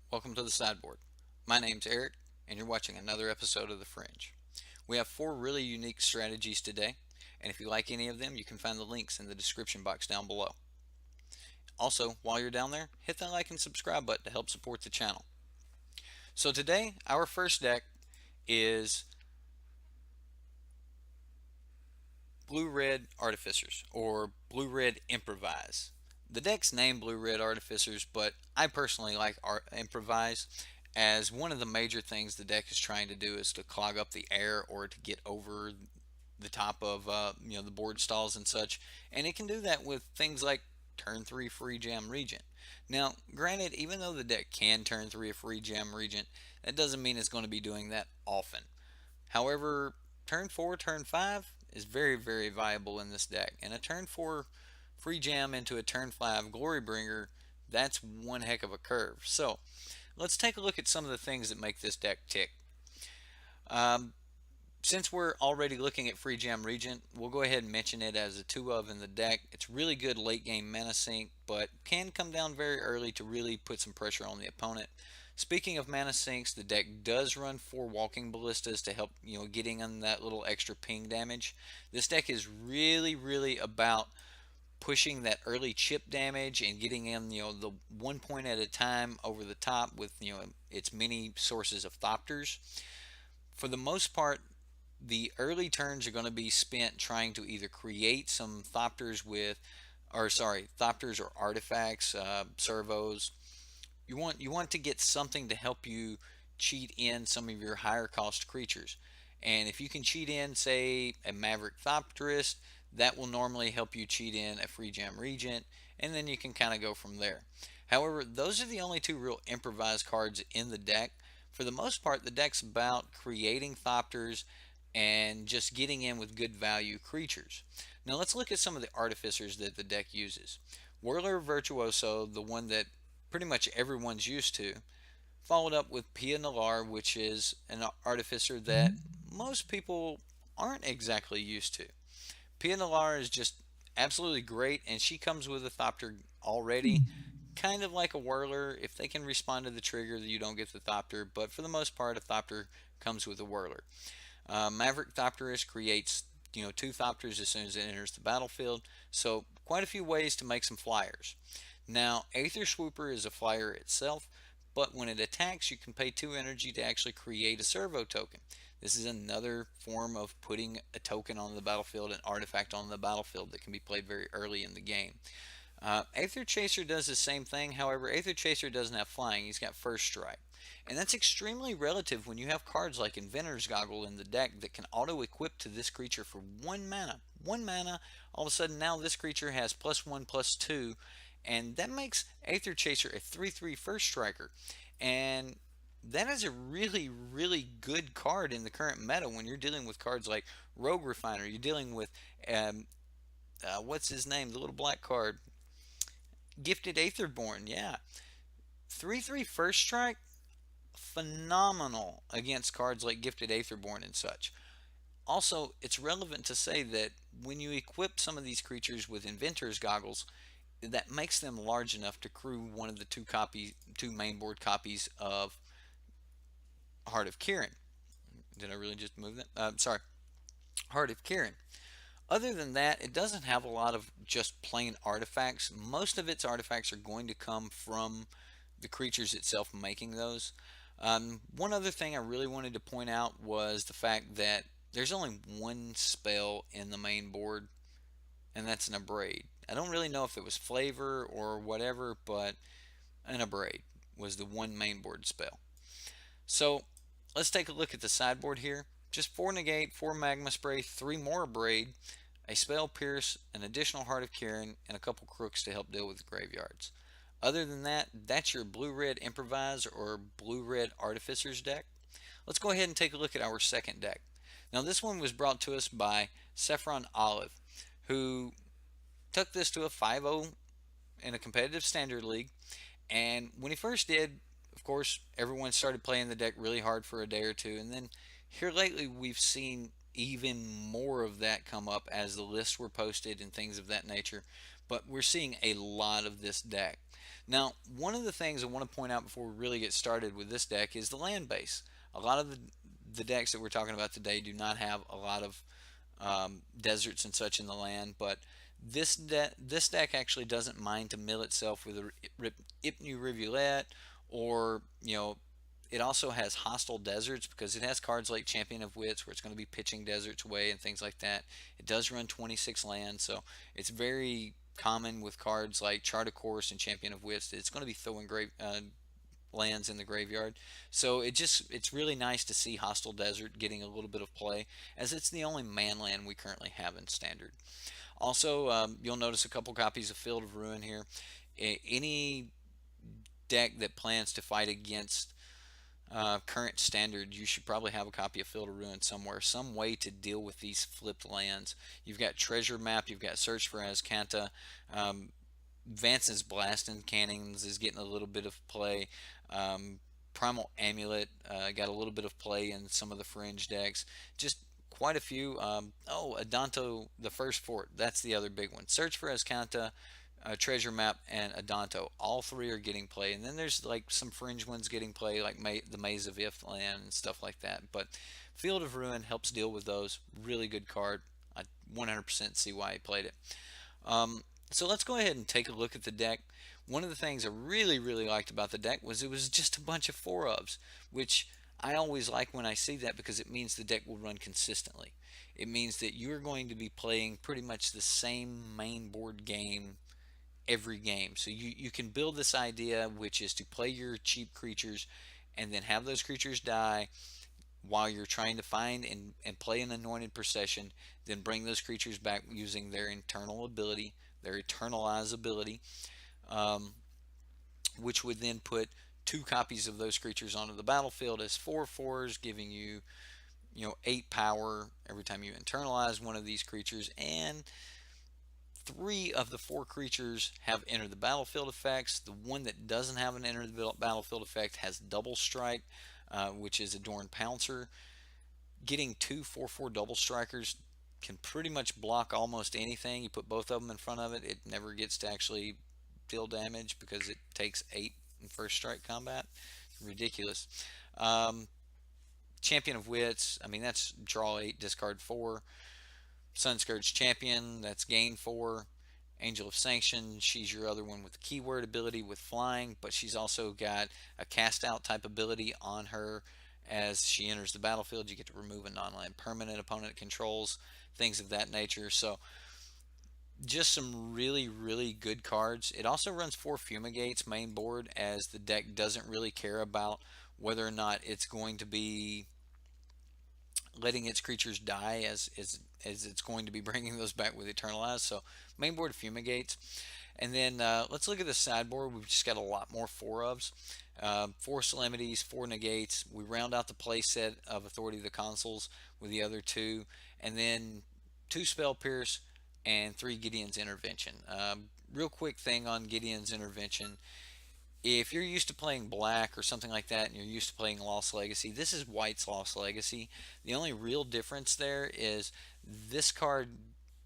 Welcome to the sideboard. My name's Eric, and you're watching another episode of The Fringe. We have four really unique strategies today, and if you like any of them, you can find the links in the description box down below. Also, while you're down there, hit that like and subscribe button to help support the channel. So today, our first deck is Blue-Red Artificers, or Blue-Red Improvise. The deck's named Blue-Red Artificers, but I personally like Improvise, as one of the major things the deck is trying to do is to clog up the air or to get over the top of the board stalls and such, and it can do that with things like turn 3 free jam regent. Now granted, even though the deck can turn 3 a free jam regent, that doesn't mean it's going to be doing that often. However, turn 4, turn 5 is very viable in this deck, and a turn 4 free jam into a turn 5 glory bringer, that's one heck of a curve. So let's take a look at some of the things that make this deck tick. Um, since we're already looking at free jam regent, we'll go ahead and mention it as a 2 of in the deck. It's really good late game mana sink, but can come down very early to really put some pressure on the opponent. Speaking of mana sinks, the deck does run 4 walking ballistas to help, getting on that little extra ping damage. This deck is really about pushing that early chip damage and getting in, the 1 point at a time over the top with, its many sources of Thopters. For the most part, the early turns are going to be spent trying to either create some Thopters Thopters or artifacts, servos. You want to get something to help you cheat in some of your higher cost creatures. And if you can cheat in, say, a Maverick Thopterist, that will normally help you cheat in a Free Jam Regent, and then you can kind of go from there. However, those are the only two real improvised cards in the deck. For the most part, the deck's about creating Thopters and just getting in with good value creatures. Now let's look at some of the artificers that the deck uses. Whirler Virtuoso, the one that pretty much everyone's used to, followed up with Pia Nalar, which is an artificer that most people aren't exactly used to. Pia Nalar is just absolutely great, and she comes with a Thopter already, kind of like a Whirler. If they can respond to the trigger, you don't get the Thopter, but for the most part, a Thopter comes with a Whirler. Maverick Thopterist creates, two Thopters as soon as it enters the battlefield, so quite a few ways to make some flyers. Now, Aether Swooper is a flyer itself, but when it attacks, you can pay 2 energy to actually create a servo token. This is another form of putting a token on the battlefield, an artifact on the battlefield that can be played very early in the game. Aether Chaser does the same thing, however, Aether Chaser doesn't have flying, he's got first strike. And that's extremely relative when you have cards like Inventor's Goggle in the deck that can auto-equip to this creature for 1 mana. 1 mana, all of a sudden now this creature has +1/+2, and that makes Aether Chaser a 3/3 first striker. And that is a really good card in the current meta when you're dealing with cards like Rogue Refiner. You're dealing with, what's his name, the little black card? Gifted Aetherborn, yeah. 3/3 first strike, phenomenal against cards like Gifted Aetherborn and such. Also, it's relevant to say that when you equip some of these creatures with Inventor's Goggles, that makes them large enough to crew one of the two mainboard copies of Heart of Kirin. Did I really just move that? Sorry, Heart of Kirin. Other than that, it doesn't have a lot of just plain artifacts. Most of its artifacts are going to come from the creatures itself making those. One other thing I really wanted to point out was the fact that there's only one spell in the main board, and that's an Abrade. I don't really know if it was flavor or whatever, but an Abrade was the one main board spell. So let's take a look at the sideboard here. Just 4 negate, 4 magma spray, 3 more Abrade, a spell pierce, an additional Heart of Kirin, and a couple crooks to help deal with the graveyards. Other than that, that's your blue-red Improvise or blue-red Artificers deck. Let's go ahead and take a look at our second deck. Now this one was brought to us by Saffron Olive, who took this to a 5-0 in a competitive standard league, and when he first did, of course, everyone started playing the deck really hard for a day or two, and then here lately we've seen even more of that come up as the lists were posted and things of that nature, but we're seeing a lot of this deck. Now, one of the things I want to point out before we really get started with this deck is the land base. A lot of the decks that we're talking about today do not have a lot of deserts and such in the land, but this deck actually doesn't mind to mill itself with a Ipnu Rivulet, or it also has hostile deserts because it has cards like Champion of Wits where it's going to be pitching deserts away and things like that. It does run 26 lands, so it's very common with cards like Chart a Course and Champion of Wits that it's going to be throwing great lands in the graveyard. So it's really nice to see Hostile Desert getting a little bit of play, as it's the only man land we currently have in Standard. Also, you'll notice a couple copies of Field of Ruin here. Any deck that plans to fight against current standard, you should probably have a copy of Field of Ruin somewhere, some way to deal with these flipped lands. You've got Treasure Map, you've got Search for Azcanta, Vance's Blasting Cannons is getting a little bit of play. Primal Amulet got a little bit of play in some of the Fringe decks. Just quite a few. Adanto, the First Fort, that's the other big one. Search for Azcanta, Treasure Map, and Adanto. All three are getting play. And then there's like some Fringe ones getting play, like the Maze of Ithland and stuff like that. But Field of Ruin helps deal with those. Really good card. I 100% see why he played it. So let's go ahead and take a look at the deck. One of the things I really, really liked about the deck was it was just a bunch of 4-ofs, which I always like when I see that because it means the deck will run consistently. It means that you're going to be playing pretty much the same main board game every game. So you can build this idea, which is to play your cheap creatures and then have those creatures die while you're trying to find and play an anointed procession, then bring those creatures back using their internal ability, their Eternalize ability, um, which would then put two copies of those creatures onto the battlefield as 4/4s, giving you 8 power every time you internalize one of these creatures, and 3 of the 4 creatures have enter the battlefield effects. The one that doesn't have an enter the battlefield effect has double strike, which is Adorned Pouncer. Getting 2/4/4 double strikers can pretty much block almost anything. You put both of them in front of it, it never gets to actually deal damage because it takes 8 in first strike combat. Ridiculous. Um, Champion of Wits, I mean, that's draw 8, discard 4. Sunscourge Champion, that's gain 4. Angel of Sanction, she's your other one with the keyword ability with flying, but she's also got a cast out type ability on her. As she enters the battlefield, you get to remove a non-land permanent opponent controls, things of that nature. So just some really, really good cards. It also runs 4 Fumigates main board, as the deck doesn't really care about whether or not it's going to be letting its creatures die, as it's going to be bringing those back with Eternalize. So main board Fumigates. And then let's look at the sideboard. We've just got a lot more 4-ofs. 4 Solemnities, 4 Negates. We round out the play set of Authority of the Consuls with the other 2. And then 2 Spell Pierce and 3 Gideon's Intervention. Real quick thing on Gideon's Intervention. If you're used to playing black or something like that and you're used to playing Lost Legacy, this is white's Lost Legacy. The only real difference there is this card,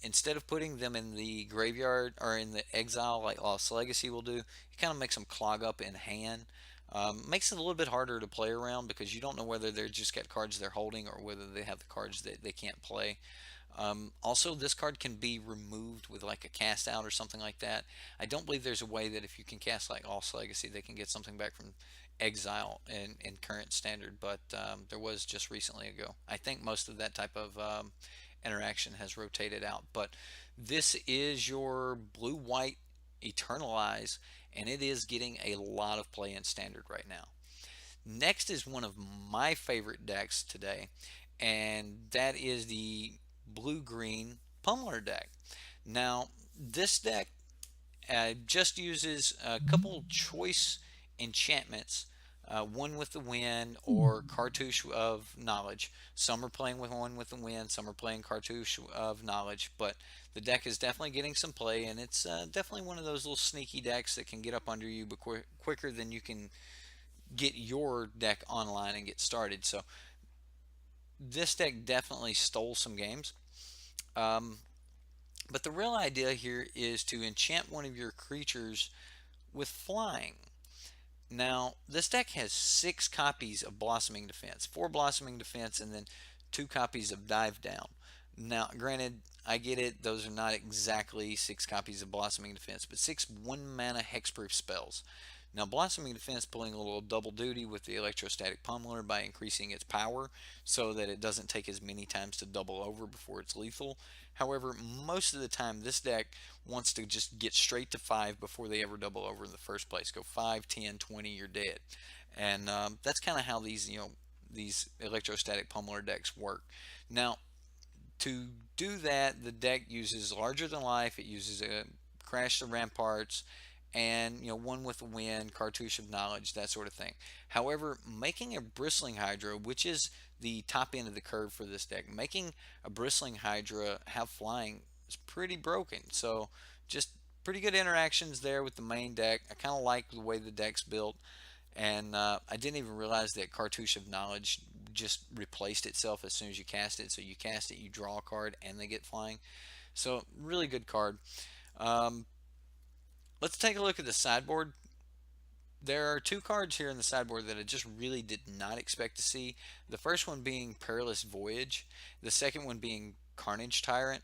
instead of putting them in the graveyard or in the exile like Lost Legacy will do, it kind of makes them clog up in hand. Makes it a little bit harder to play around because you don't know whether they're just got cards they're holding or whether they have the cards that they can't play. Also, this card can be removed with like a cast out or something like that. I don't believe there's a way that if you can cast like Lost Legacy, they can get something back from exile in current standard, but there was just recently ago. I think most of that type of interaction has rotated out. But this is your blue-white Eternalize, and it is getting a lot of play in standard right now. Next is one of my favorite decks today, and that is the blue-green Palmiter deck. Now, this deck just uses a couple choice enchantments, one with the wind or cartouche of knowledge. Some are playing with one with the wind, some are playing cartouche of knowledge, but the deck is definitely getting some play, and it's definitely one of those little sneaky decks that can get up under you quicker than you can get your deck online and get started. So this deck definitely stole some games. Um, but the real idea here is to enchant one of your creatures with flying. Now, this deck has 6 copies of Blossoming Defense, 4 Blossoming Defense, and then 2 copies of Dive Down. Now, granted, I get it, those are not exactly 6 copies of Blossoming Defense, but 6 1 mana hexproof spells. Now, Blossoming Defense pulling a little double duty with the Electrostatic Pummeler by increasing its power so that it doesn't take as many times to double over before it's lethal. However, most of the time, this deck wants to just get straight to 5 before they ever double over in the first place. Go 5, 10, 20, you're dead. And that's kind of how these Electrostatic Pummeler decks work. Now, to do that, the deck uses Larger Than Life. It uses a Crash the Ramparts, and One with the Wind, Cartouche of Knowledge, that sort of thing. However, making a Bristling Hydra, which is the top end of the curve for this deck, making a Bristling Hydra have flying is pretty broken. So just pretty good interactions there with the main deck. I kind of like the way the deck's built, and I didn't even realize that Cartouche of Knowledge just replaced itself as soon as you cast it. So you cast it, you draw a card, and they get flying. So really good card. Um, let's take a look at the sideboard. There are 2 cards here in the sideboard that I just really did not expect to see. The first one being Perilous Voyage, the second one being Carnage Tyrant.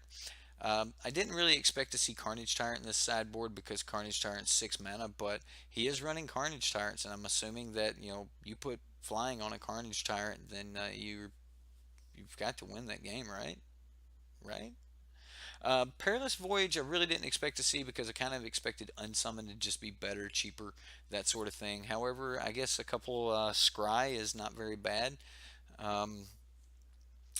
I didn't really expect to see Carnage Tyrant in this sideboard because Carnage Tyrant's 6 mana, but he is running Carnage Tyrants, and I'm assuming that you put flying on a Carnage Tyrant, then you've got to win that game, right? Right? Perilous Voyage, I really didn't expect to see because I kind of expected Unsummoned to just be better, cheaper, that sort of thing. However, I guess a couple Scry is not very bad. A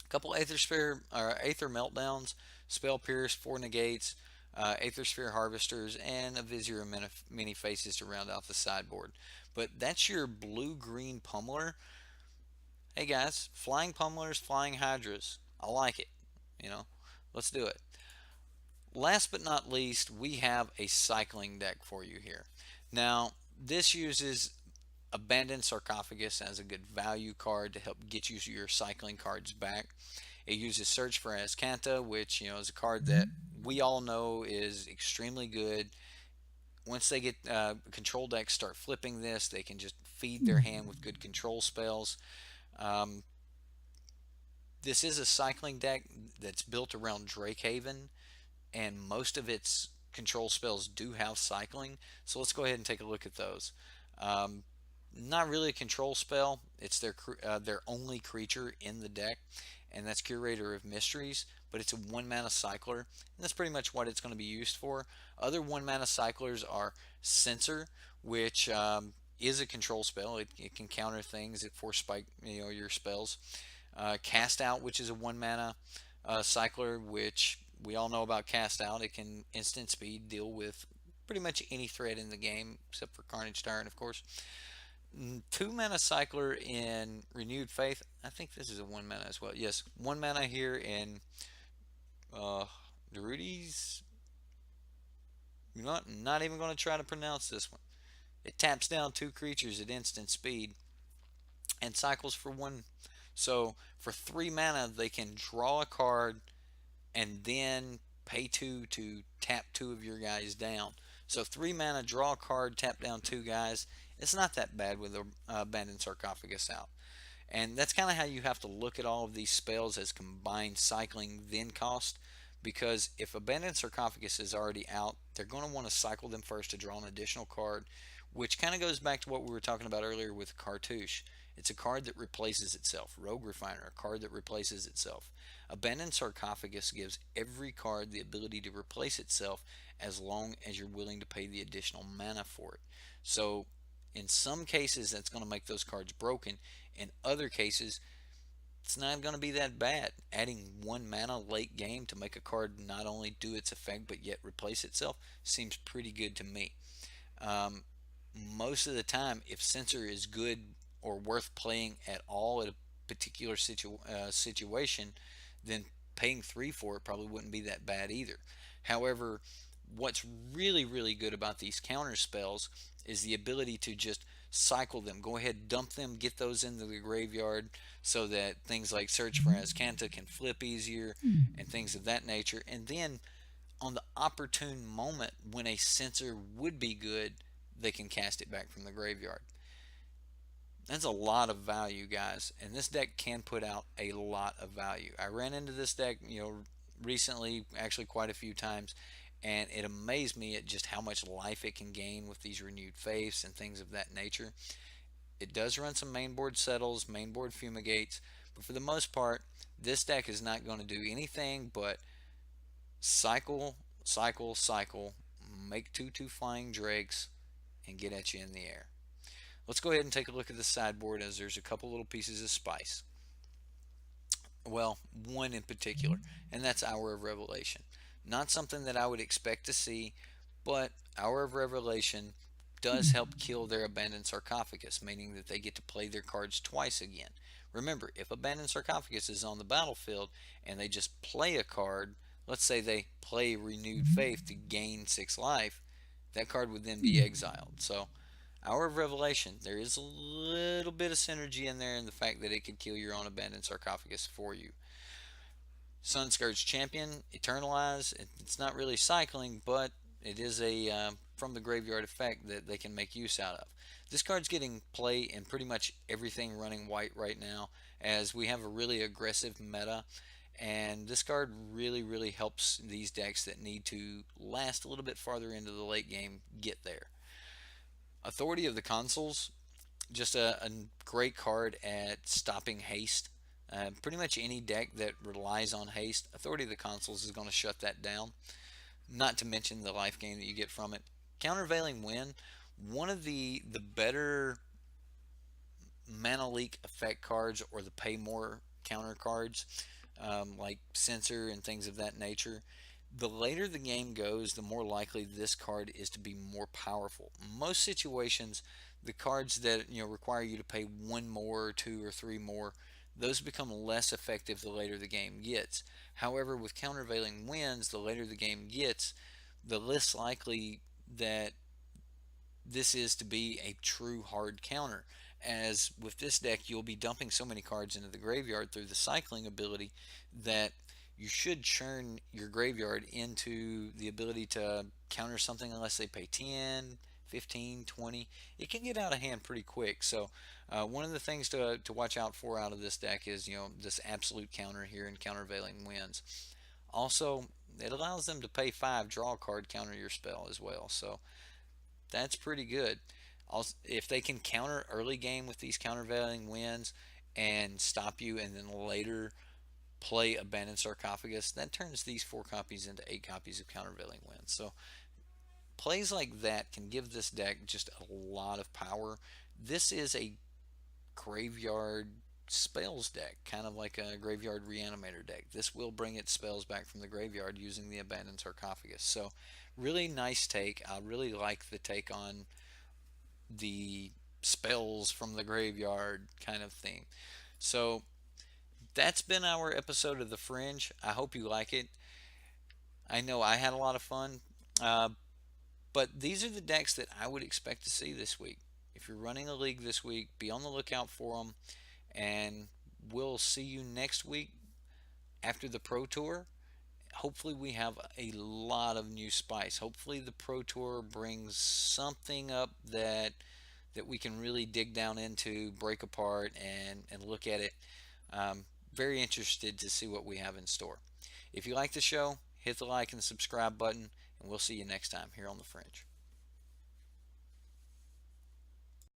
couple Aether Sphere or Aether Meltdowns, Spell Pierce, 4 negates, Aether Sphere Harvesters, and a Vizier of Many Faces to round out the sideboard. But that's your blue-green Pummeler. Hey guys, flying Pummelers, flying Hydras. I like it. You know, let's do it. Last but not least, we have a cycling deck for you here. Now, this uses Abandoned Sarcophagus as a good value card to help get you your cycling cards back. It uses Search for Azcanta, which is a card that we all know is extremely good. Once they get control decks start flipping this, they can just feed their hand with good control spells. Um, this is a cycling deck that's built around Drakehaven, and most of its control spells do have cycling. So let's go ahead and take a look at those. Um, Not really a control spell. It's their only creature in the deck, and that's Curator of Mysteries. But it's a 1 mana cycler, and that's pretty much what it's going to be used for. Other 1 mana cyclers are Censor, which is a control spell. It can counter things. It force spike your spells. Cast Out, which is a 1 mana cycler, which we all know about Cast Out. It can instant speed, deal with pretty much any threat in the game, except for Carnage Tyrant, of course. 2 mana cycler in Renewed Faith. I think this is a 1 mana as well. Yes, 1 mana here in Darudes. Not even going to try to pronounce this one. It taps down 2 creatures at instant speed and cycles for 1. So for 3 mana, they can draw a card and then pay 2 to tap 2 of your guys down. So 3 mana, draw a card, tap down 2 guys. It's not that bad with the Abandoned Sarcophagus out. And that's kind of how you have to look at all of these spells as combined cycling then cost. Because if Abandoned Sarcophagus is already out, they're going to want to cycle them first to draw an additional card, which kind of goes back to what we were talking about earlier with Cartouche. It's a card that replaces itself. Rogue Refiner, a card that replaces itself. Abandoned Sarcophagus gives every card the ability to replace itself as long as you're willing to pay the additional mana for it. So in some cases, that's going to make those cards broken. In other cases, it's not going to be that bad. Adding 1 mana late game to make a card not only do its effect but yet replace itself seems pretty good to me. Most of the time, if Censor is good or worth playing at all at a particular situation, then paying 3 for it probably wouldn't be that bad either. However, what's really, really good about these counter spells is the ability to just cycle them. Go ahead, dump them, get those into the graveyard so that things like Search for Azcanta can flip easier and things of that nature. And then on the opportune moment when a Censor would be good, they can cast it back from the graveyard. That's a lot of value, guys, and this deck can put out a lot of value. I ran into this deck, recently, actually quite a few times, and it amazed me at just how much life it can gain with these renewed faiths and things of that nature. It does run some mainboard settles, mainboard fumigates, but for the most part, this deck is not going to do anything but cycle, cycle, cycle, make 2/2 flying drakes, and get at you in the air. Let's go ahead and take a look at the sideboard as there's a couple little pieces of spice. Well, one in particular, and that's Hour of Revelation. Not something that I would expect to see, but Hour of Revelation does help kill their Abandoned Sarcophagus, meaning that they get to play their cards twice again. Remember, if Abandoned Sarcophagus is on the battlefield and they just play a card, let's say they play Renewed Faith to gain 6 life, that card would then be exiled. So, Hour of Revelation, there is a little bit of synergy in there in the fact that it could kill your own Abandoned Sarcophagus for you. Sunscourge Champion, Eternalize, it's not really cycling, but it is a from the graveyard effect that they can make use out of. This card's getting play in pretty much everything running white right now, as we have a really aggressive meta, and this card really helps these decks that need to last a little bit farther into the late game get there. Authority of the Consuls, just a great card at stopping haste. Pretty much any deck that relies on haste, Authority of the Consuls is going to shut that down. Not to mention the life gain that you get from it. Countervailing Wind, one of the better mana leak effect cards, or the pay more counter cards, like Censor and things of that nature. The later the game goes, the more likely this card is to be more powerful. Most situations, the cards that require you to pay one more, or two, or three more, those become less effective the later the game gets. However, with Countervailing Winds, the later the game gets, the less likely that this is to be a true hard counter. As with this deck, you'll be dumping so many cards into the graveyard through the cycling ability that you should churn your graveyard into the ability to counter something unless they pay 10, 15, 20. It can get out of hand pretty quick. So one of the things to watch out for out of this deck is this absolute counter here in Countervailing Winds. Also, it allows them to pay 5, draw a card, counter your spell as well. So that's pretty good. Also, if they can counter early game with these Countervailing Winds and stop you, and then later play Abandoned Sarcophagus, that turns these 4 copies into 8 copies of Countervailing Winds. So plays like that can give this deck just a lot of power. This is a graveyard spells deck, kind of like a graveyard reanimator deck. This will bring its spells back from the graveyard using the Abandoned Sarcophagus. So really nice take. I really like the take on the spells from the graveyard kind of theme. So that's been our episode of the Fringe. I hope you like it. I know I had a lot of fun. But these are the decks that I would expect to see this week. If you're running a league this week, be on the lookout for them. And we'll see you next week after the Pro Tour. Hopefully we have a lot of new spice. Hopefully the Pro Tour brings something up that we can really dig down into, break apart, and look at it. Very interested to see what we have in store. If you like the show, hit the like and subscribe button, and we'll see you next time here on The Fringe.